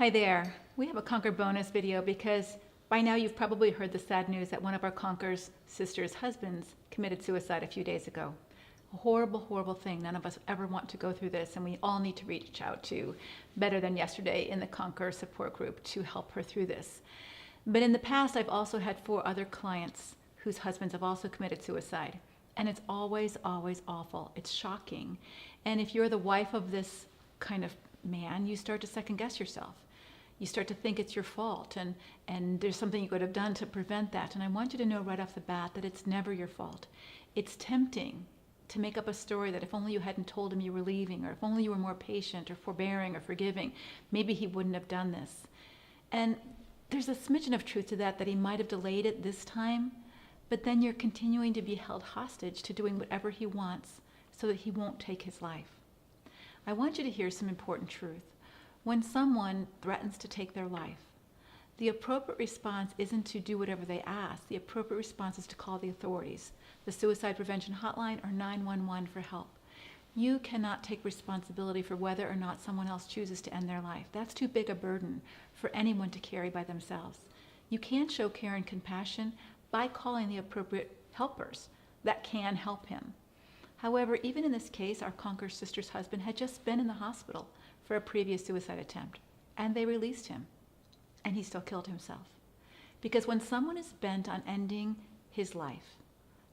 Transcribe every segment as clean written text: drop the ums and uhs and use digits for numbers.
Hi there. We have a Conquer bonus video because by now you've probably heard the sad news that one of our Conquer's sister's husbands committed suicide a few days ago. A horrible, horrible thing. None of us ever want to go through this, and we all need to reach out to Better Than Yesterday in the Conquer support group to help her through this. But in the past, I've also had 4 other clients whose husbands have also committed suicide. And it's always, always awful. It's shocking. And if you're the wife of this kind of man, you start to second guess yourself. You start to think it's your fault and there's something you could have done to prevent that. And I want you to know right off the bat that it's never your fault. It's tempting to make up a story that if only you hadn't told him you were leaving, or if only you were more patient or forbearing or forgiving, maybe he wouldn't have done this. And there's a smidgen of truth to that he might have delayed it this time, but then you're continuing to be held hostage to doing whatever he wants so that he won't take his life. I want you to hear some important truth. When someone threatens to take their life, the appropriate response isn't to do whatever they ask. The appropriate response is to call the authorities, the Suicide Prevention Hotline or 911 for help. You cannot take responsibility for whether or not someone else chooses to end their life. That's too big a burden for anyone to carry by themselves. You can show care and compassion by calling the appropriate helpers that can help him. However, even in this case, our Conquer sister's husband had just been in the hospital for a previous suicide attempt, and they released him, and he still killed himself. Because when someone is bent on ending his life,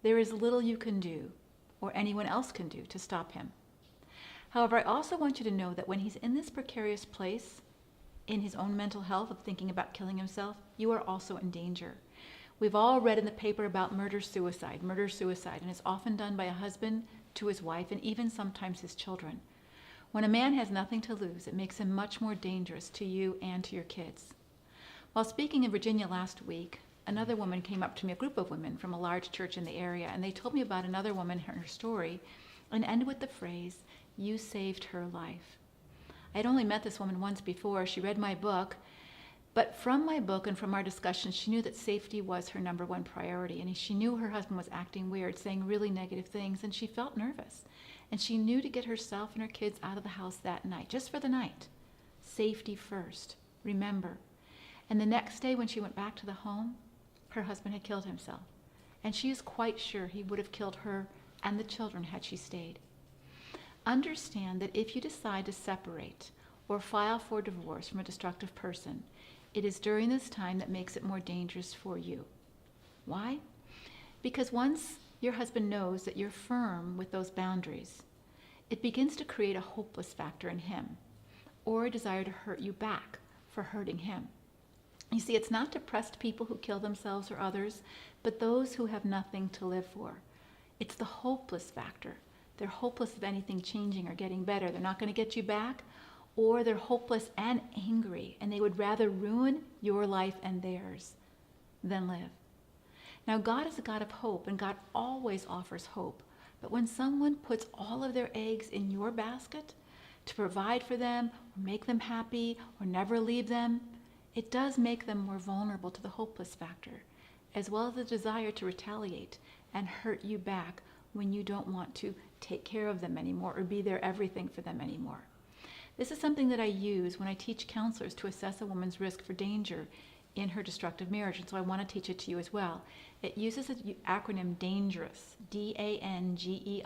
there is little you can do, or anyone else can do, to stop him. However, I also want you to know that when he's in this precarious place, in his own mental health of thinking about killing himself, you are also in danger. We've all read in the paper about murder-suicide, and it's often done by a husband to his wife, and even sometimes his children. When a man has nothing to lose, it makes him much more dangerous to you and to your kids. While speaking in Virginia last week, another woman came up to me, a group of women from a large church in the area, and they told me about another woman, her story, and ended with the phrase, "You saved her life." I'd only met this woman once before. She read my book, but from my book and from our discussions, she knew that safety was her number one priority, and she knew her husband was acting weird, saying really negative things, and she felt nervous. And she knew to get herself and her kids out of the house that night, just for the night. Safety first, remember. And the next day when she went back to the home, her husband had killed himself. And she is quite sure he would have killed her and the children had she stayed. Understand that if you decide to separate or file for divorce from a destructive person, it is during this time that makes it more dangerous for you. Why? Because once your husband knows that you're firm with those boundaries, it begins to create a hopeless factor in him, or a desire to hurt you back for hurting him. You see, it's not depressed people who kill themselves or others, but those who have nothing to live for. It's the hopeless factor. They're hopeless of anything changing or getting better. They're not going to get you back, or they're hopeless and angry, and they would rather ruin your life and theirs than live. Now, God is a God of hope, and God always offers hope. But when someone puts all of their eggs in your basket to provide for them, or make them happy, or never leave them, it does make them more vulnerable to the hopeless factor, as well as the desire to retaliate and hurt you back when you don't want to take care of them anymore or be their everything for them anymore. This is something that I use when I teach counselors to assess a woman's risk for danger in her destructive marriage, and so I want to teach it to you as well. It uses the acronym DANGEROUS, DANGEROUS.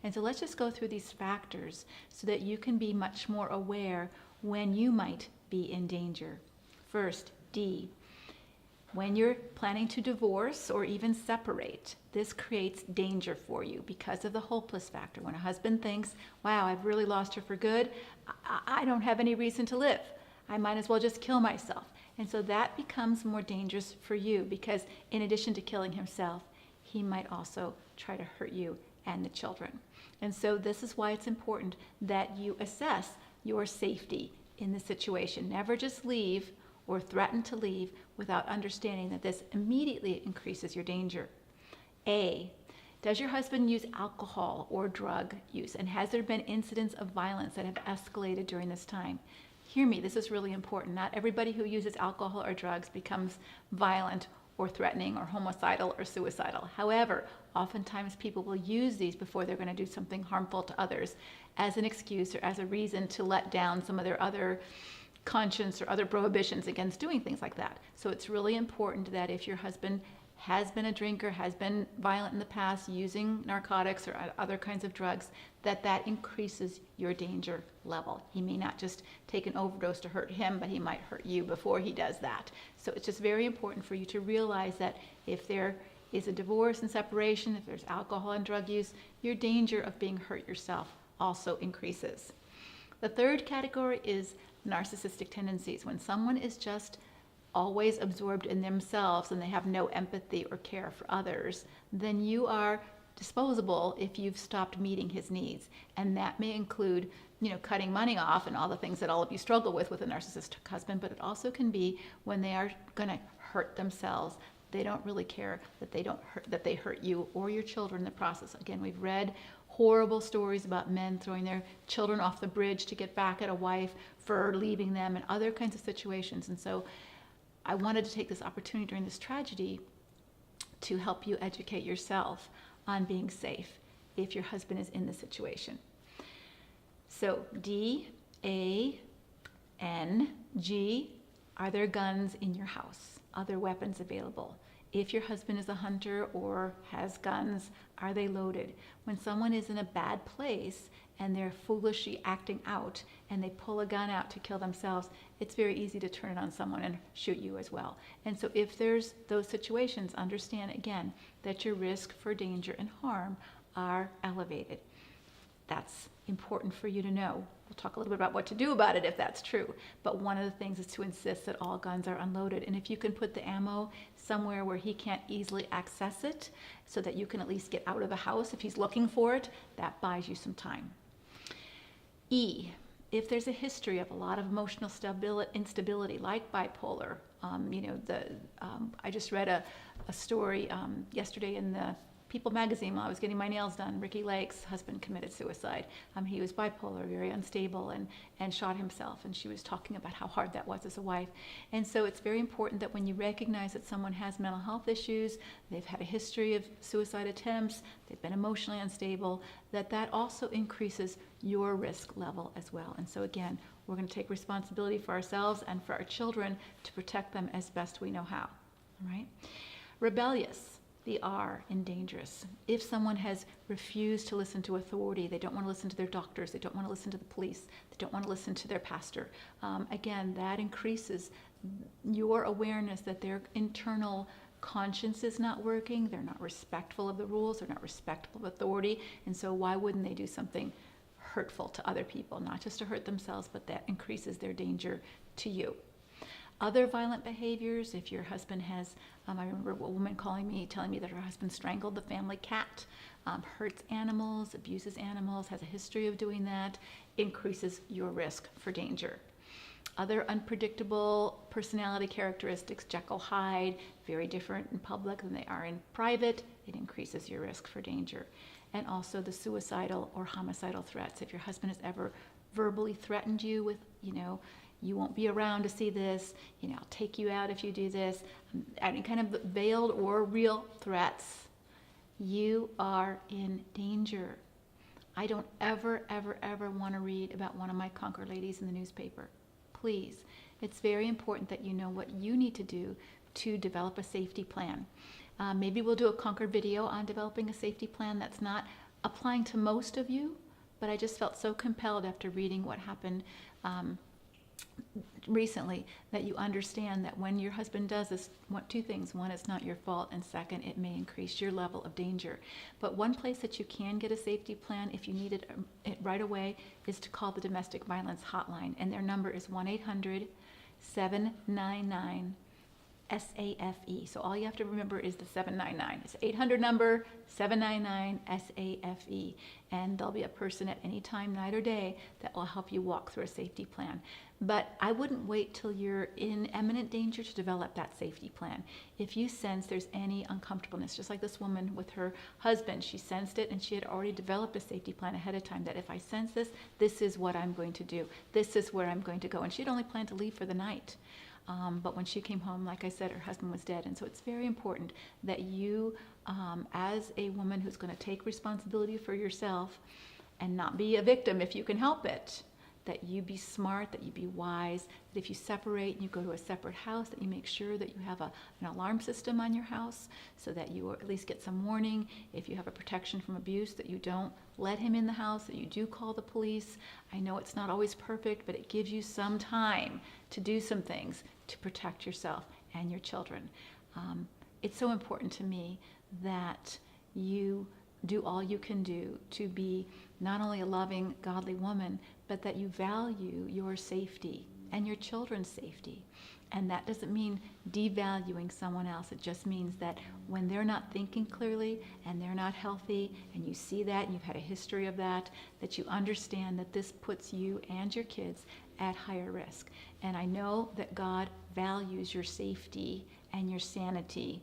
And so let's just go through these factors so that you can be much more aware when you might be in danger. First, D. When you're planning to divorce or even separate, this creates danger for you because of the hopeless factor. When a husband thinks, wow, I've really lost her for good, I don't have any reason to live. I might as well just kill myself. And so that becomes more dangerous for you because in addition to killing himself, he might also try to hurt you and the children. And so this is why it's important that you assess your safety in the situation. Never just leave or threaten to leave without understanding that this immediately increases your danger. A, does your husband use alcohol or drug use? And has there been incidents of violence that have escalated during this time? Hear me, this is really important. Not everybody who uses alcohol or drugs becomes violent or threatening or homicidal or suicidal. However, oftentimes people will use these before they're going to do something harmful to others as an excuse or as a reason to let down some of their other conscience or other prohibitions against doing things like that. So it's really important that if your husband has been a drinker, has been violent in the past, using narcotics or other kinds of drugs, that increases your danger level. He may not just take an overdose to hurt him, but he might hurt you before he does that. So it's just very important for you to realize that if there is a divorce and separation, if there's alcohol and drug use, your danger of being hurt yourself also increases. The third category is narcissistic tendencies. When someone is just always absorbed in themselves and they have no empathy or care for others, then you are disposable if you've stopped meeting his needs. And that may include, cutting money off and all the things that all of you struggle with a narcissistic husband, but it also can be when they are going to hurt themselves. They don't really care that they hurt you or your children in the process. Again, we've read horrible stories about men throwing their children off the bridge to get back at a wife for leaving them and other kinds of situations. And so I wanted to take this opportunity during this tragedy to help you educate yourself on being safe if your husband is in this situation. So D, A, N, G, are there guns in your house? Other weapons available? If your husband is a hunter or has guns, are they loaded? When someone is in a bad place and they're foolishly acting out and they pull a gun out to kill themselves, it's very easy to turn it on someone and shoot you as well. And so if there's those situations, understand again that your risk for danger and harm are elevated. That's important for you to know. We'll talk a little bit about what to do about it if that's true. But one of the things is to insist that all guns are unloaded. And if you can put the ammo somewhere where he can't easily access it so that you can at least get out of the house if he's looking for it, that buys you some time. E, if there's a history of a lot of emotional instability like bipolar, I just read a story yesterday in the People magazine while I was getting my nails done. Ricky Lake's husband committed suicide. He was bipolar, very unstable, and shot himself. And she was talking about how hard that was as a wife. And so it's very important that when you recognize that someone has mental health issues, they've had a history of suicide attempts, they've been emotionally unstable, that also increases your risk level as well. And so again, we're going to take responsibility for ourselves and for our children to protect them as best we know how. All right? Rebellious. The R in dangerous. If someone has refused to listen to authority, they don't want to listen to their doctors, they don't want to listen to the police, they don't want to listen to their pastor, again, that increases your awareness that their internal conscience is not working, they're not respectful of the rules, they're not respectful of authority, and so why wouldn't they do something hurtful to other people, not just to hurt themselves, but that increases their danger to you. Other violent behaviors, if your husband has, I remember a woman telling me that her husband strangled the family cat, hurts animals, abuses animals, has a history of doing that, increases your risk for danger. Other unpredictable personality characteristics, Jekyll Hyde, very different in public than they are in private, it increases your risk for danger. And also the suicidal or homicidal threats. If your husband has ever verbally threatened you with, you won't be around to see this, I'll take you out if you do this, any kind of veiled or real threats, you are in danger. I don't ever want to read about one of my Conquer ladies in the newspaper. Please, it's very important that you know what you need to do to develop a safety plan. Maybe we'll do a Conquer video on developing a safety plan that's not applying to most of you, but I just felt so compelled after reading what happened recently that you understand that when your husband does this, two things. One, it's not your fault, and second, it may increase your level of danger. But one place that you can get a safety plan if you need it right away is to call the Domestic Violence Hotline, and their number is 1-800-799-SAFE. So all you have to remember is the 799. It's 800 number 799-SAFE, and there'll be a person at any time, night or day, that will help you walk through a safety plan. But I wouldn't wait till you're in imminent danger to develop that safety plan. If you sense there's any uncomfortableness, just like this woman with her husband, she sensed it and she had already developed a safety plan ahead of time that if I sense this, this is what I'm going to do. This is where I'm going to go. And she'd only planned to leave for the night. But when she came home, like I said, her husband was dead. And so it's very important that you, as a woman who's going to take responsibility for yourself and not be a victim if you can help it, that you be smart, that you be wise, that if you separate and you go to a separate house, that you make sure that you have an alarm system on your house so that you at least get some warning. If you have a protection from abuse, that you don't let him in the house, that you do call the police. I know it's not always perfect, but it gives you some time to do some things to protect yourself and your children. It's so important to me that you do all you can do to be not only a loving, godly woman, but that you value your safety and your children's safety. And that doesn't mean devaluing someone else. It just means that when they're not thinking clearly and they're not healthy, and you see that and you've had a history of that, that you understand that this puts you and your kids at higher risk. And I know that God values your safety and your sanity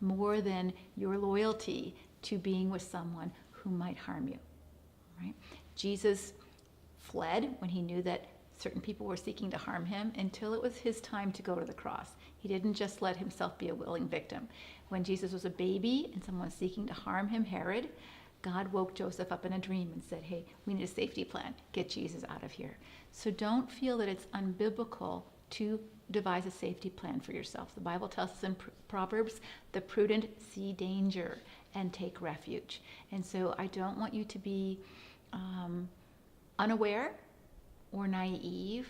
more than your loyalty to being with someone who might harm you, right? Jesus fled when he knew that certain people were seeking to harm him until it was his time to go to the cross. He didn't just let himself be a willing victim. When Jesus was a baby and someone was seeking to harm him, Herod, God woke Joseph up in a dream and said, hey, we need a safety plan. Get Jesus out of here. So don't feel that it's unbiblical to devise a safety plan for yourself. The Bible tells us in Proverbs, the prudent see danger and take refuge. And so I don't want you to be unaware or naive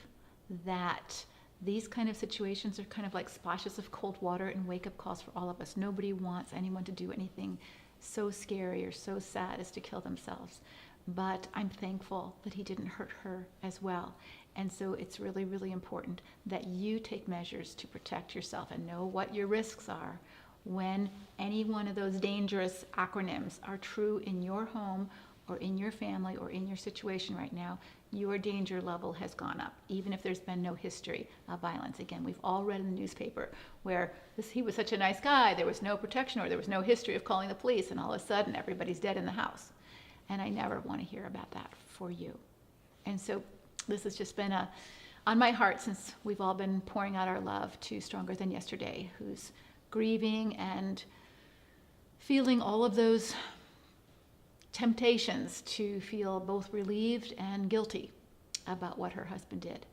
that these kind of situations are kind of like splashes of cold water and wake-up calls for all of us. Nobody wants anyone to do anything so scary or so sad as to kill themselves. But I'm thankful that he didn't hurt her as well. And so it's really, really important that you take measures to protect yourself and know what your risks are when any one of those dangerous acronyms are true in your home or in your family or in your situation right now. Your danger level has gone up, even if there's been no history of violence. Again, we've all read in the newspaper where he was such a nice guy, there was no protection or there was no history of calling the police, and all of a sudden everybody's dead in the house. And I never want to hear about that for you. And so this has just been on my heart since we've all been pouring out our love to Stronger Than Yesterday, who's grieving and feeling all of those temptations to feel both relieved and guilty about what her husband did.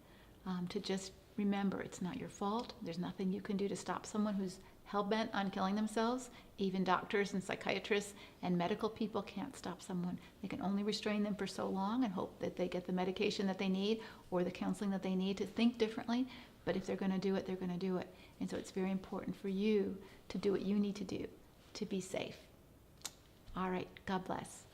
To just remember, it's not your fault. There's nothing you can do to stop someone who's hell-bent on killing themselves. Even doctors and psychiatrists and medical people can't stop someone. They can only restrain them for so long and hope that they get the medication that they need or the counseling that they need to think differently. But if they're going to do it, they're going to do it. And so it's very important for you to do what you need to do to be safe. All right, God bless.